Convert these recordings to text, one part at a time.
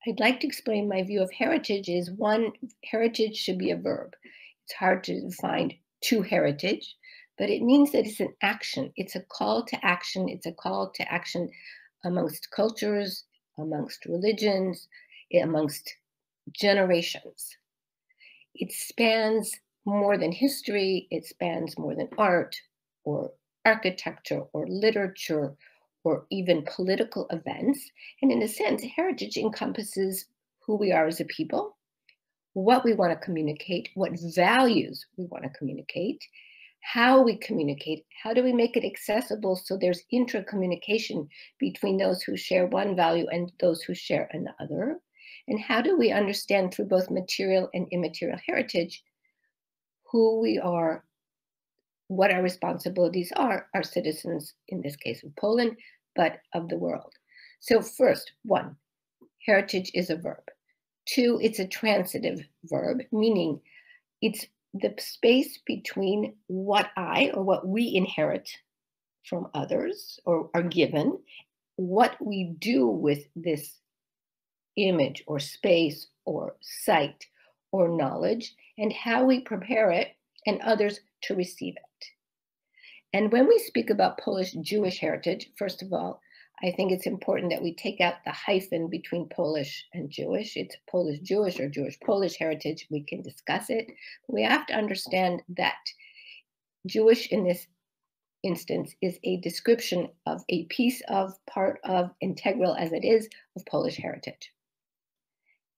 I'd like to explain my view of heritage is one, heritage should be a verb. It's hard to find to heritage, but it means that it's an action. It's a call to action. It's a call to action amongst cultures, amongst religions, amongst generations. It spans more than history, it spans more than art or architecture or literature or even political events. And in a sense, heritage encompasses who we are as a people, what we want to communicate, what values we want to communicate, how we communicate, how do we make it accessible so there's intra-communication between those who share one value and those who share another, and how do we understand through both material and immaterial heritage who we are, what our responsibilities are, our citizens, in this case of Poland, but of the world. So first, one, heritage is a verb. Two, it's a transitive verb, meaning it's the space between what I or what we inherit from others or are given, what we do with this image or space or sight or knowledge, and how we prepare it and others to receive it. And when we speak about Polish Jewish heritage, first of all, I think it's important that we take out the hyphen between Polish and Jewish. It's Polish Jewish or Jewish Polish heritage. We can discuss it. But we have to understand that Jewish in this instance is a description of a piece of, part of, integral as it is, of Polish heritage.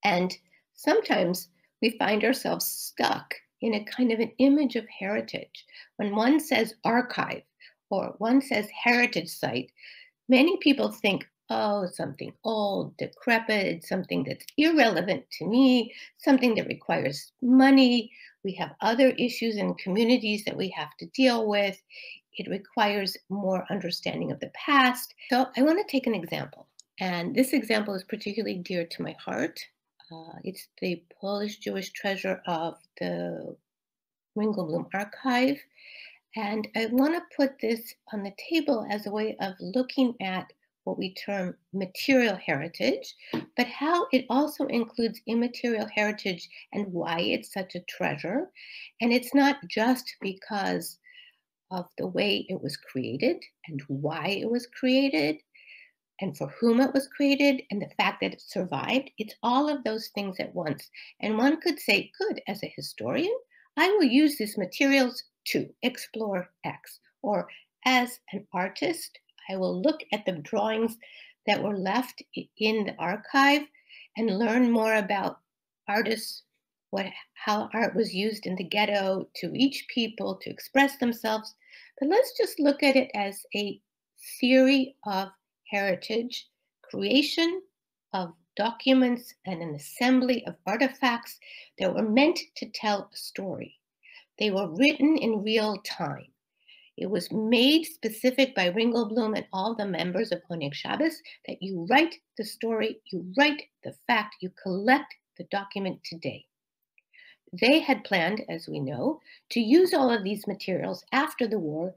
And sometimes we find ourselves stuck in a kind of an image of heritage. When one says archive or one says heritage site, many people think, oh, something old, decrepit, something that's irrelevant to me, something that requires money. We have other issues in communities that we have to deal with. It requires more understanding of the past. So I want to take an example. And this example is particularly dear to my heart. It's the Polish Jewish treasure of the Ringelblum Archive. And I want to put this on the table as a way of looking at what we term material heritage, but how it also includes immaterial heritage and why it's such a treasure. And it's not just because of the way it was created and why it was created and for whom it was created and the fact that it survived. It's all of those things at once. And one could say, good, as a historian, I will use these materials to explore X. Or as an artist, I will look at the drawings that were left in the archive and learn more about artists, how art was used in the ghetto to reach people, to express themselves. But let's just look at it as a theory of heritage, creation of documents and an assembly of artifacts that were meant to tell a story. They were written in real time. It was made specific by Ringelblum and all the members of Oneg Shabbos that you write the story, you write the fact, you collect the document today. They had planned, as we know, to use all of these materials after the war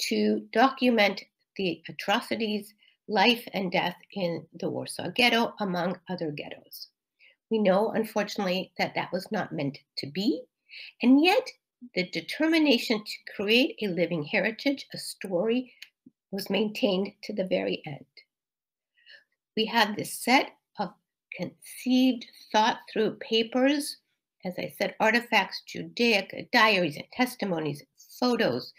to document the atrocities, life and death in the Warsaw Ghetto, among other ghettos. We know, unfortunately, that that was not meant to be, and yet the determination to create a living heritage, a story, was maintained to the very end. We have this set of conceived, thought through papers, as I said, artifacts, Judaica, diaries and testimonies, photos,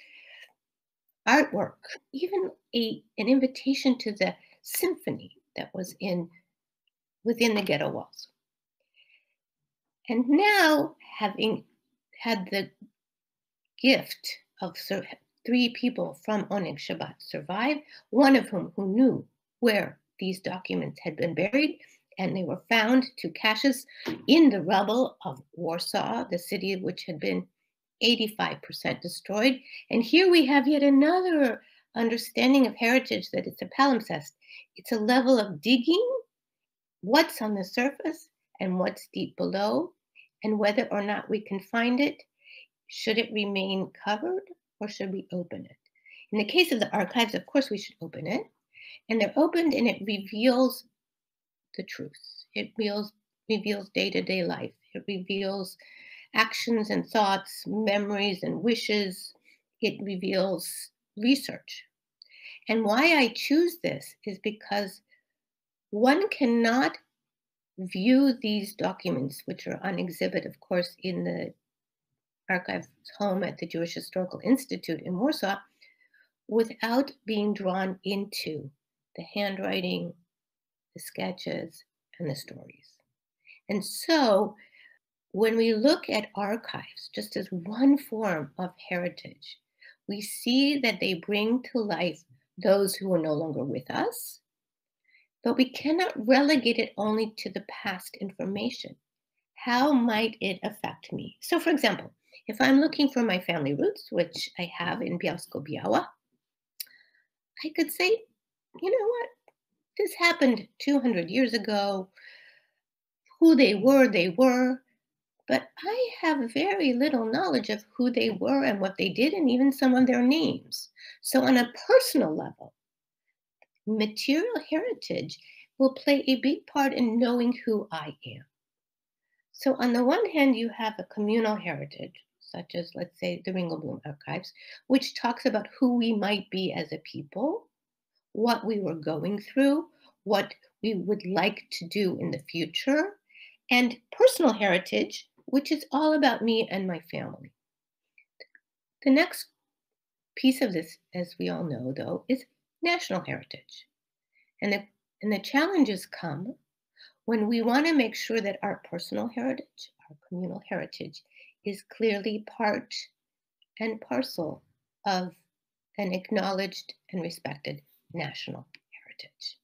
artwork, even an invitation to the symphony that was within the ghetto walls. And now, having had the gift of 3 people from Oneg Shabbat survive, one of whom who knew where these documents had been buried, and they were found to caches in the rubble of Warsaw, the city which had been 85% destroyed. And here we have yet another understanding of heritage, that it's a palimpsest. It's a level of digging what's on the surface and what's deep below, and whether or not we can find it. Should it remain covered or should we open it? In the case of the archives, of course, we should open it. And they're opened and it reveals the truth. It reveals day-to-day life. It reveals actions and thoughts, memories and wishes. It reveals research. And why I choose this is because one cannot view these documents, which are on exhibit, of course, in the archives home at the Jewish Historical Institute in Warsaw, without being drawn into the handwriting, the sketches, and the stories. And so when we look at archives just as one form of heritage, we see that they bring to life those who are no longer with us, but we cannot relegate it only to the past information. How might it affect me? So, for example, if I'm looking for my family roots, which I have in Bielsko-Biała, I could say, you know what? This happened 200 years ago. Who they were, but I have very little knowledge of who they were and what they did, and even some of their names. So, on a personal level, material heritage will play a big part in knowing who I am. So, on the one hand, you have a communal heritage, such as, let's say, the Ringelblum archives, which talks about who we might be as a people, what we were going through, what we would like to do in the future, and personal heritage, which is all about me and my family. The next piece of this, as we all know, though, is national heritage. And the challenges come when we want to make sure that our personal heritage, our communal heritage, is clearly part and parcel of an acknowledged and respected national heritage.